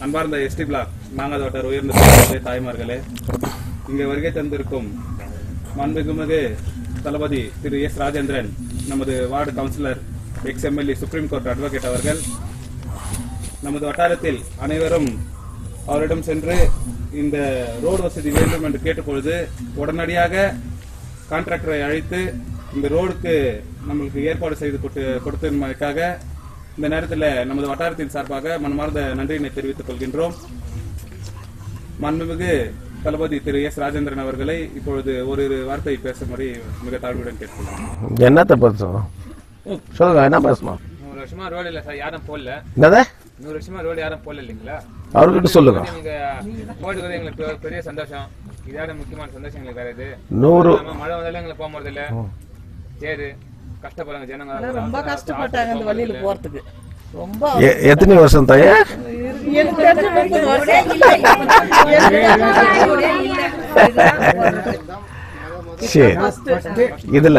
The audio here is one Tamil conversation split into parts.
அன்பார்ந்த எஸ்டி பிளாக் மாங்காதோட்டர் உயர்ந்த தாய்மார்களே, இங்கே வருகை தந்திருக்கும் மாண்புமிகு தளபதி திரு எஸ் ராஜேந்திரன், நமது ward councillor, X-MLA, supreme court advocate அவர்கள், நமது வட்டாரத்தில் அனைவரும் அவரிடம் சென்று இந்த ரோடு வசதி வேண்டும் என்று கேட்டபொழுது உடனடியாக கான்ட்ராக்டரை அழைத்து இந்த ரோடுக்கு நம்மளுக்கு ஏற்பாடு செய்து கொடுத்ததற்காக இந்த நேரத்தில் நமது வட்டாரத்தின் சார்பாக மனமார்ந்த நன்றியினை தெரிவித்துக் கொள்கின்றோம். மாண்புமிகு தளபதி திரு எஸ் ராஜேந்திரன் அவர்களை இப்பொழுது ஒரு வார்த்தை பேசும்படி மிக தாழ்வுடன் கேட்கிறோம். என்னத்த பேசும் சொல்லுங்க, என்ன பேசணும்? 100 வருஷமா ரோடு இல்ல சார், யாரும் போடல. என்னது 100 வருஷமா ரோடு யாரும் போடல இல்லைங்களா? அவர்கிட்ட சொல்லுங்க. நீங்க போடுறது எங்களுக்கு பெரிய சந்தோஷம். இதோட முக்கியமான சந்தோஷம் எங்களுக்கு வேற இது. 100 மழை வந்தாலும் எங்களுக்கு போக முடியல. சரி, கஷ்டப்படுறாங்க ஜனங்க, ரொம்ப கஷ்டப்பட்டாங்க இந்த வழியில போறதுக்கு. ரொம்ப எத்தனை வருஷம் தாயே? சரி, இதுல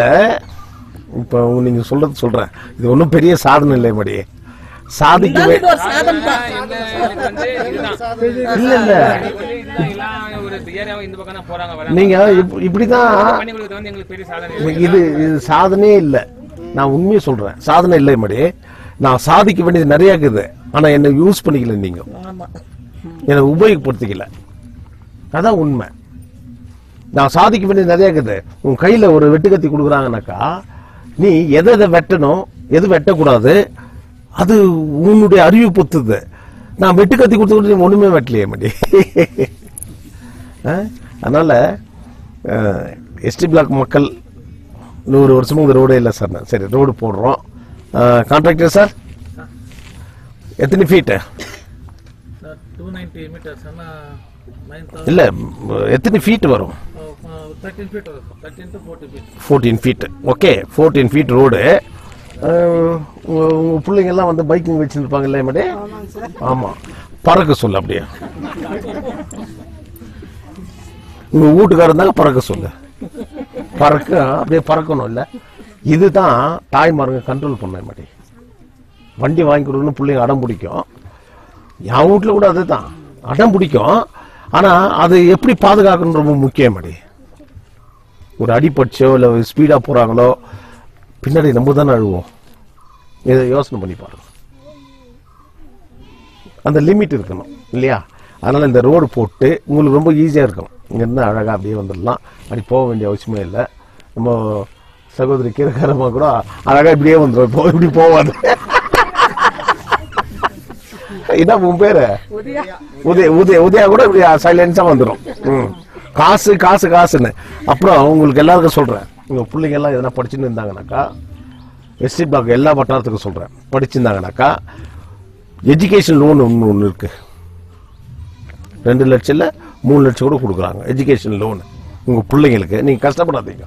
இப்ப நீங்க சொல்றேன், இது ஒன்னும் பெரிய சாதனை இல்லை மடி. சாதிக்கவே இல்ல இல்ல, நீங்க இப்படிதான், இது சாதனையே இல்லை. நான் உண்மையை சொல்றேன், சாதனை இல்லை மடி. நான் சாதிக்க வேண்டியது நிறைய இருக்குது, ஆனா என்ன யூஸ் பண்ணிக்கல, நீங்க என்ன உபயோகப்படுத்திக்கல. அதான் உண்மை. நான் சாதிக்க வேண்டியது நிறைய இருக்குது. உன் கையில ஒரு வெட்டுக்கத்தி கொடுக்குறாங்கனாக்கா, நீ எதை வெட்டணும் எது வெட்டக்கூடாது அது உன்னுடைய அறிவு பொத்துது. நான் வெட்டுக்கத்தி கொடுத்து நீ ஒண்ணுமே வெட்டலையே மடி. அதனால எஸ்டி பிளாக் மக்கள் 100 வருஷமும் இந்த ரோடே இல்லை சார். சரி, ரோடு போடுறோம். கான்ட்ராக்டர் சார் எத்தனை ஃபீட்டு? 290 meters. இல்ல, எத்தனை ஃபீட் வரும்? 13 feet. 13 to 14 feet. 14 feet. Okay, 14 feet road. உங்க பிள்ளைங்க எல்லாம் வந்து பைக்கிங் வச்சிருப்பாங்க இல்லையா மேடே? ஆமா, பறக்க சொல்லு அப்படியே. உங்க வீட்டுக்காரர் இருந்தாங்க பறக்க சொல்லு. பறக்க அப்படியே பறக்கணும் இல்ல. இதுதான் தாய்மாருங்க கண்ட்ரோல் பண்ண மாட்டே. வண்டி வாங்கி கொடுக்கணும் பிள்ளைங்க அடம் பிடிக்கும். என் வீட்டுல கூட அதுதான் அடம் பிடிக்கும். ஆனா அது எப்படி பாதுகாக்கணும் ரொம்ப முக்கியம் மாடி. ஒரு அடிபட்சோ இல்ல ஸ்பீடா போறாங்களோ பின்னாடி நம்ம தானே அழுவோம். இதை யோசனை பண்ணி பாருங்க. அந்த லிமிட் இருக்கணும் இல்லையா? அதனால இந்த ரோடு போட்டு உங்களுக்கு ரொம்ப ஈஸியா இருக்கும். இங்க இருந்து அழகா அப்படியே வந்துடலாம். அப்படி போக வேண்டிய அவசியமே இல்லை. நம்ம சகோதரி கீரக்காரமா கூட அழகா இப்படியே வந்துடும். இப்போ இப்படி போவாது. இதான் உன் பேரு உதயா கூட இப்படி சைலன்ஸா வந்துடும். காசு காசு காசுன்னு. அப்புறம் உங்களுக்கு எல்லாருக்கும் சொல்றேன், உங்க பிள்ளைங்க எல்லாம் எதனா படிச்சுன்னு இருந்தாங்கனாக்கா, எஸ்டி பிளாக் எல்லா வட்டாரத்துக்கும் சொல்றேன், படிச்சிருந்தாங்கனாக்கா எஜுகேஷன் லோன் ஒன்று இருக்கு. 2 லட்சம் இல்ல 3 லட்சம் கூட கொடுக்குறாங்க எஜுகேஷன் லோன். உங்க பிள்ளைங்களுக்கு நீங்க கஷ்டப்படாதீங்க.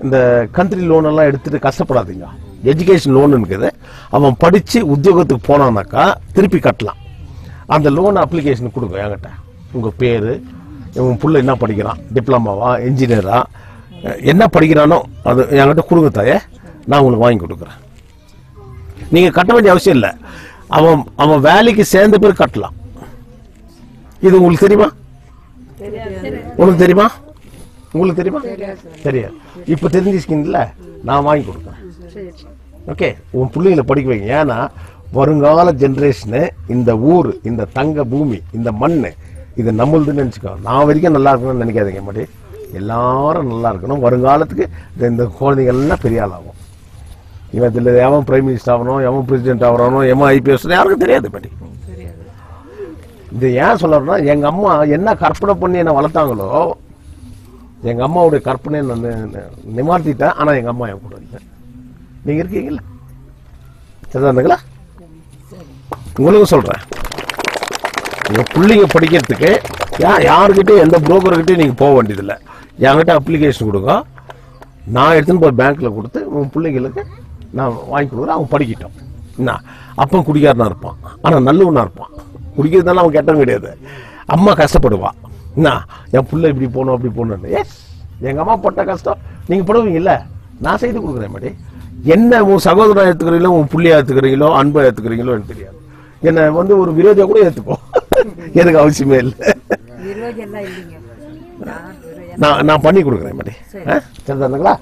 இந்த கண்ட்ரி லோன் எல்லாம் எடுத்துட்டு கஷ்டப்படாதீங்க. எஜுகேஷன் லோன் இருக்குது. அவன் படிச்சு உத்தியோகத்துக்கு போனானாக்கா திருப்பி கட்டலாம். அந்த லோன் அப்ளிகேஷன் கொடுங்க என்கிட்ட. உங்க பேரு, உன் பிள்ளை என்ன படிக்கிறான், டிப்ளமாவா இன்ஜினியரா என்ன படிக்கிறானோ அது என்கிட்ட கொடுங்க தாயே, நான் உங்களுக்கு வாங்கி கொடுக்குறேன். நீங்க கட்ட வேண்டிய அவசியம் இல்லை. அவன் அவன் வேலைக்கு சேர்ந்த பேர் கட்டலாம். இது உங்களுக்கு தெரியுமா? உனக்கு தெரியுமா? உங்களுக்கு தெரியுமா? தெரியாது. இப்ப தெரிஞ்சுக்கிங்கல்ல, நான் வாங்கி கொடுக்குறேன். ஓகே, உன் பிள்ளைங்களை படிக்க வைங்க. ஏன்னா வருங்கால ஜெனரேஷனு இந்த ஊர், இந்த தங்க பூமி, இந்த மண்ணு இது நம்மளுதுன்னு நினைச்சுக்கோ. நான் வரைக்கும் நல்லா இருக்கணும்னு நினைக்காதீங்க மாட்டி. எல்லாரும் நல்லா இருக்கணும். வருங்காலத்துக்கு இந்த குழந்தைகள்லாம் பெரிய ஆள் ஆகும். இவன் இதில் எவன் பிரைம் மினிஸ்டர் ஆகணும், எவன் பிரசிடென்ட் ஆகணும், எவன் ஐபிஎஸ் யாருக்கும் தெரியாது பாட்டி. இது ஏன் சொல்றேன்னா, எங்க அம்மா என்ன கற்பனை பண்ணி என்ன வளர்த்தாங்களோ, எங்க அம்மாவுடைய கற்பனை நான் நிமார்த்திட்டேன். ஆனா எங்க அம்மா என் கூட இல்லை. நீங்க இருக்கீங்களா? சரிதானுங்களா? உங்களுக்கு சொல்றேன், உங்க பிள்ளைங்க படிக்கிறதுக்கு யாருக்கிட்டே எந்த புரோக்கர்கிட்டையும் நீங்க போக வேண்டியதில்லை. என்கிட்ட அப்ளிகேஷன் கொடுங்க, நான் எடுத்துன்னு போய் பேங்க்ல கொடுத்து உங்க பிள்ளைங்களுக்கு நான் வாங்கி கொடுக்குறேன். அவங்க படிக்கிட்டோம். என்ன அப்பன் குடிக்காரனா இருப்பான், ஆனா நல்லவனா இருப்பான். குடிக்கிறதுனால அவன் கெட்டவன் கிடையாது. அம்மா கஷ்டப்படுவா. என்ன என் பிள்ளை இப்படி போகணும் அப்படி போகணும். எஸ், எங்க அம்மா பட்ட கஷ்டம் நீங்க படுவீங்கல்ல, நான் செய்து கொடுக்குறேன் மாட்டி. என்ன உன் சகோதரன் எடுத்துக்கிறீங்களோ, உன் புள்ளியா எடுத்துக்கிறீங்களோ, அன்பை எடுத்துக்கிறீங்களோ எனக்கு தெரியாது. என்ன வந்து ஒரு விரோதியா கூட ஏத்துக்கோ, எனக்கு அவசியமே இல்லை. விரோதி எல்லாம் இல்லைங்க. நான் பண்ணி கொடுக்குறேன் மாதிரி. சரிதானுங்களா?